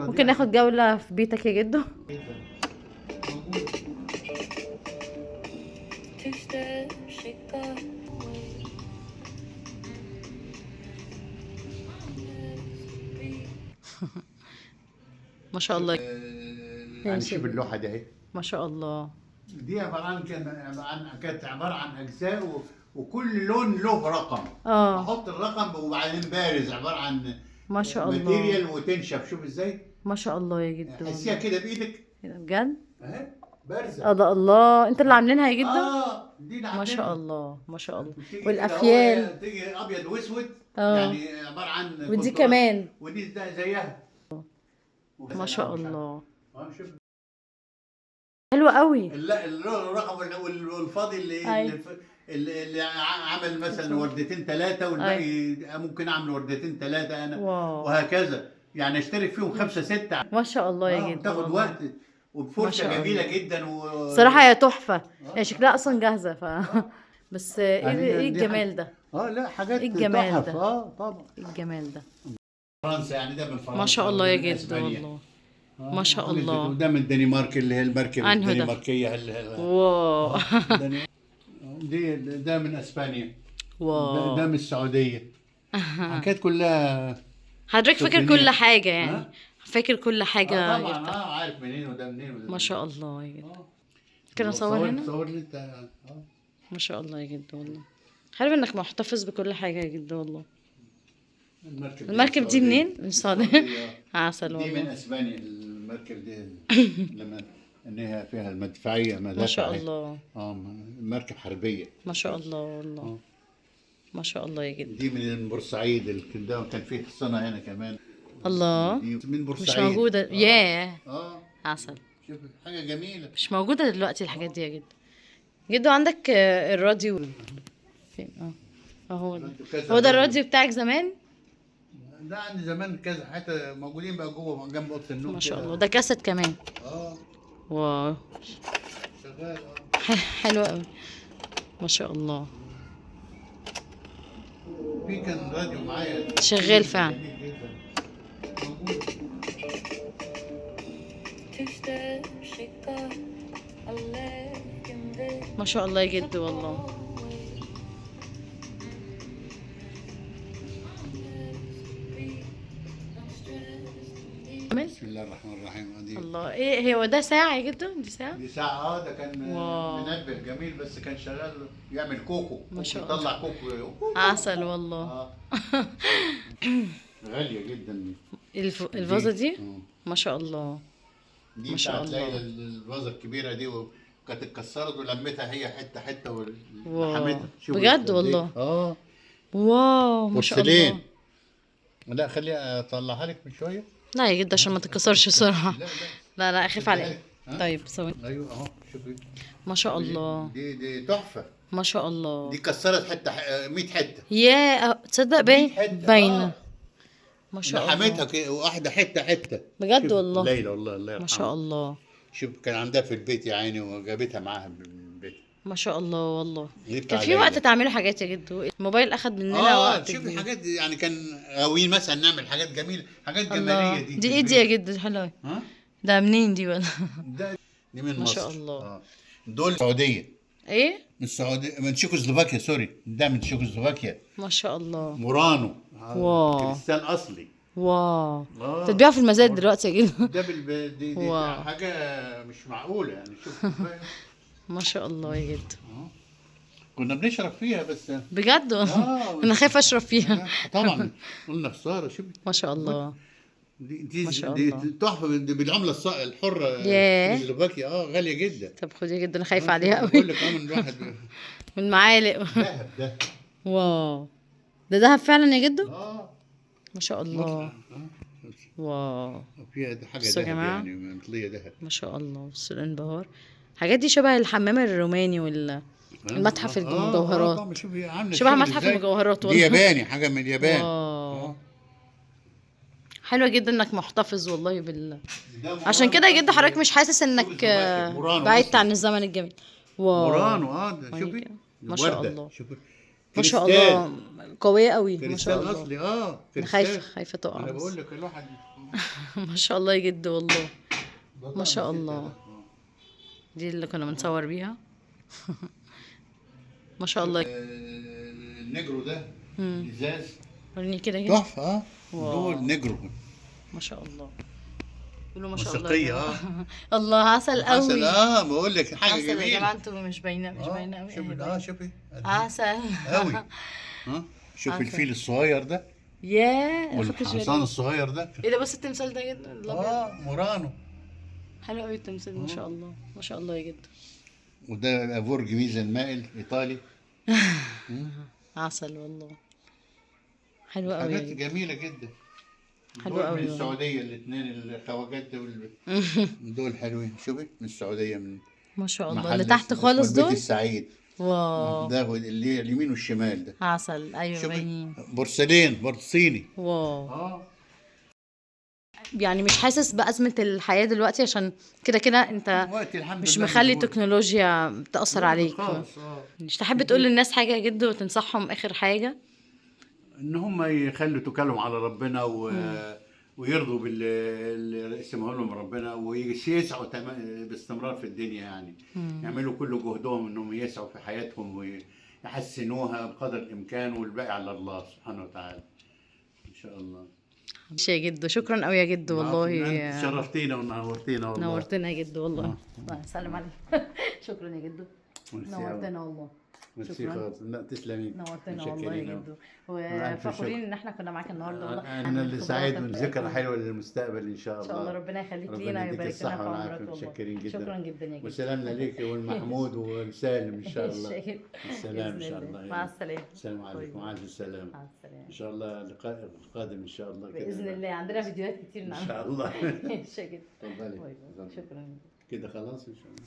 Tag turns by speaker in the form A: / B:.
A: ممكن ناخد جولة في بيتك يا جدو؟ ما شاء الله.
B: يعني شوف اللوحه دي اهي،
A: ما شاء الله.
B: دي عباره عن كانت عباره عن اجزاء وكل لون له رقم. احط الرقم وبعدين بارز عباره عن
A: ما شاء الله
B: ماتيريال وتنشف. شوف ازاي،
A: ما شاء الله يا جدو.
B: حسيها كده بايدك
A: بجد
B: اهي بارزه.
A: ده الله، انت اللي عاملينها يا جدو؟
B: دي اللي
A: ما شاء
B: عاملينها.
A: الله ما شاء الله.
B: والافيال تيجي ابيض واسود، يعني عباره عن
A: ودي كمان،
B: ودي زيها.
A: ما شاء الله.
B: شوف
A: حلوة قوي.
B: لا الرقم والفاضي اللي عمل مثلا وردتين ثلاثة، والباقي ممكن اعمل وردتين ثلاثة انا. وهكذا يعني اشترك فيهم 5 6.
A: ما شاء الله يا جدو.
B: تاخد وقت وبفرشة جميلة جدا
A: صراحة هي تحفة. هي شكلها اصلا جاهزة بس ايه الجمال ده؟
B: لا حاجات
A: ايه الجمال ده؟
B: طبعا.
A: ايه الجمال ده؟
B: فرنسا يعني ده من فرنسا.
A: ما شاء الله يا جدو والله. ما شاء الله.
B: وده من الدنمارك اللي هي المركب الدنماركية
A: واو.
B: ده من اسبانيا.
A: واو.
B: ده من السعودية. حاجات كلها.
A: حضرتك فاكر كل حاجة يعني؟ فاكر كل حاجة.
B: طبعا عارف منين وده منين وده.
A: ما شاء الله يا جدو. ممكن اصور هنا؟
B: صور لي انت.
A: ما شاء الله يا جدو والله. حلو انك محتفظ بكل حاجة يا جدو والله. المركب دي منين؟ من السعودية. عسل والله.
B: دي من اسبانيا المركب دي. لما انها فيها المدفعية مدافع.
A: ما شاء الله.
B: مركب حربية.
A: ما شاء الله والله. ما شاء الله يا جدو.
B: دي من بورسعيد، كان فيه حصانة هنا كمان.
A: الله.
B: دي من بورسعيد.
A: مش موجودة. ياه. عسل.
B: شوف حاجة جميلة.
A: مش موجودة دلوقتي الحاجات دي يا جدو. جدو عندك الراديو فين؟ اهو هو ده الراديو بتاعك زمان؟
B: ده عندي زمان كذا حتى موجودين بقى جوه جنب اوضه النوم.
A: ما شاء الله. ده كاسيت كمان. واو.
B: شغال.
A: حلو قوي. ما شاء الله.
B: في كان راديو معايا
A: شغال فعلا. ما شاء الله يا جدو والله.
B: بسم الله الرحمن الرحيم.
A: الله. ايه هو ده ساعة يا جدو؟ دي ساعة؟
B: دي ساعة. ده كان منبه جميل بس كان شغال يعمل كوكو.
A: ما شاء الله.
B: يطلع كوكو.
A: عسل والله.
B: غالية جدا.
A: الفازة دي؟ ما شاء الله.
B: دي بتاعت ليلى الفازة الكبيرة دي، وكانت اتكسرت ولمتها هي حتة حتة ولحمتها.
A: بجد والله. واو ما شاء الله.
B: لا خليها اطلعها لك من شوية.
A: لا يا جد عشان ما تتكسرش بسرعة. لا اخاف عليك. طيب ثواني.
B: ايوه اهو شوفي.
A: ما شاء الله.
B: دي تحفة.
A: ما شاء الله.
B: دي كسرت حتة 100 حتة.
A: ياه تصدق باينة. ما شاء الله.
B: لحمتها واحدة حتة حتة.
A: بجد والله.
B: ليلى والله الله يرحمها.
A: ما شاء الله.
B: شوف كان عندها في البيت يا عيني وجابتها معاها من البيت.
A: ما شاء الله والله. كان في وقت تعملوا حاجات يا جدو. الموبايل اخد مننا وقت.
B: شوفي حاجات يعني كان غاويين مثلا نعمل حاجات جميله، حاجات جماليه. دي
A: ايه دي يا جدو؟ حلوه. ده منين دي ولا؟
B: دي من مصر.
A: ما شاء الله.
B: دول السعوديه.
A: ايه؟
B: من السعوديه، من تشيكوسلوفاكيا. سوري، ده من تشيكوسلوفاكيا.
A: ما شاء الله.
B: مورانو.
A: واو.
B: كريستال اصلي.
A: واو. تتباع في المزاد دلوقتي يا جدو.
B: ده دي حاجه مش معقوله يعني. شوف.
A: ما شاء الله يا جدو.
B: كنا بنشرب فيها بس.
A: بجد؟ انا خايفه اشرب فيها.
B: طبعا. قلنا خساره. شوفي.
A: ما شاء الله.
B: دي تحفه بالعمله الحره.
A: ياه.
B: سلوفاكيا غاليه جدا.
A: طب خدي يا جدو انا خايفه عليها قوي.
B: بقول لك من واحد.
A: من معالق.
B: ذهب ده.
A: واو. ده ذهب فعلا يا جدو؟ ما شاء الله. واو.
B: فيها حاجه ذهب يعني مطليه ذهب.
A: ما شاء الله. بصوا الانبهار. الحاجات دي شبه الحمام الروماني والمتحف المجوهرات. شبه متحف المجوهرات
B: والله. دي ياباني، حاجه من اليابان.
A: حلوه جدا انك محتفظ والله عشان كده يا جد حضرتك مش حاسس انك بعدت عن الزمن الجميل. واو.
B: مورانو. ده شوفي.
A: ما شاء الله.
B: شوفي
A: ما شاء
B: كريستال.
A: الله قويه قوي ما شاء
B: كريستال
A: الله.
B: اصلي
A: أنا
B: كريستال.
A: خايفه تقع
B: انا
A: بس.
B: بقول لك الواحد
A: ما شاء الله يا جد والله.
B: ده
A: ما شاء
B: طقم
A: الله.
B: ستة ده.
A: دي اللي كنا بنصور بيها. ما شاء الله.
B: النجرو ده ازاز
A: وريني كده كده.
B: تحفه.
A: واو.
B: دول نجرو
A: ما شاء الله. قولوا ما شاء الله.
B: موسيقيه
A: الله عسل قوي.
B: عسل بقول لك حاجه
A: عسل يا
B: جميله.
A: جماعه، انتوا مش باينه قوي.
B: شوفي شوفي
A: عسل
B: قوي. شوف
A: عسل.
B: الفيل الصغير ده
A: ياه
B: والحصان الصغير ده.
A: ايه ده؟ بص التمثال ده جدا الابيض.
B: مورانو.
A: حلو قوي التمثال ما شاء الله. ما شاء الله يا جد.
B: وده برج بيزا المائل ايطالي.
A: عسل والله. حلو قوي.
B: حاجات جميله جدا.
A: حلو
B: دول
A: قوي
B: من
A: والله.
B: السعوديه الاثنين الخواجات دول. دول حلوين. شوفي من السعوديه من
A: ما شاء الله.
B: محل
A: اللي تحت
B: اسمه
A: خالص
B: البيت
A: دول.
B: السعيد.
A: واو.
B: ده اللي هي اليمين والشمال ده.
A: عسل ايوه
B: شوفي
A: باينين.
B: بورسلين صيني.
A: واو. يعني مش حاسس بأزمة الحياة دلوقتي عشان كده كده انت
B: دلوقتي الحمد
A: مش
B: لله
A: مخلي
B: موجود.
A: التكنولوجيا تأثر عليك.
B: خالص
A: مش تحب تقول للناس حاجة يا جد وتنصحهم آخر حاجة؟
B: ان هم يخلوا توكلهم على ربنا ويرضوا باللي اسمه لهم ربنا ويسعوا باستمرار في الدنيا يعني. يعملوا كل جهدهم انهم يسعوا في حياتهم ويحسنوها بقدر الامكان والباقي على الله سبحانه وتعالى ان شاء الله.
A: ماشي يا جد، شكرا قوي يا جد والله.
B: انت شرفتينا ونورتينا والله.
A: نورتنا يا جد والله. سلم عليك. شكرا يا جد.
B: ميرسي
A: نورتنا والله.
B: ميرسي
A: شكراً.
B: خالص. لا تسلمي.
A: نورتنا والله يا جدو،
B: ألف
A: وفخورين
B: شكر.
A: ان احنا كنا معاك النهارده والله.
B: انا اللي سعيد من ذكرى حلوه للمستقبل ان شاء
A: ان
B: الله.
A: شاء الله ربنا يخليك
B: ربنا
A: لينا
B: يديك
A: ويبارك لنا في
B: الصحة
A: عمرك
B: والعافية.
A: والله.
B: متشكرين جدا.
A: شكرا جدا يا جد.
B: وسلامنا ليك والمحمود والسالم ان شاء الله.
A: شكراً.
B: السلام ان
A: بإذن
B: شاء
A: الله.
B: الله.
A: مع السلامة.
B: السلام عليكم. مع السلامه.
A: مع السلامة.
B: ان شاء الله اللقاء القادم ان شاء الله كده.
A: بإذن الله عندنا فيديوهات كتير
B: ان
A: نعملها.
B: شاء الله.
A: شكرا.
B: اتفضلي.
A: شكرا.
B: كده خلاص ان شاء الله.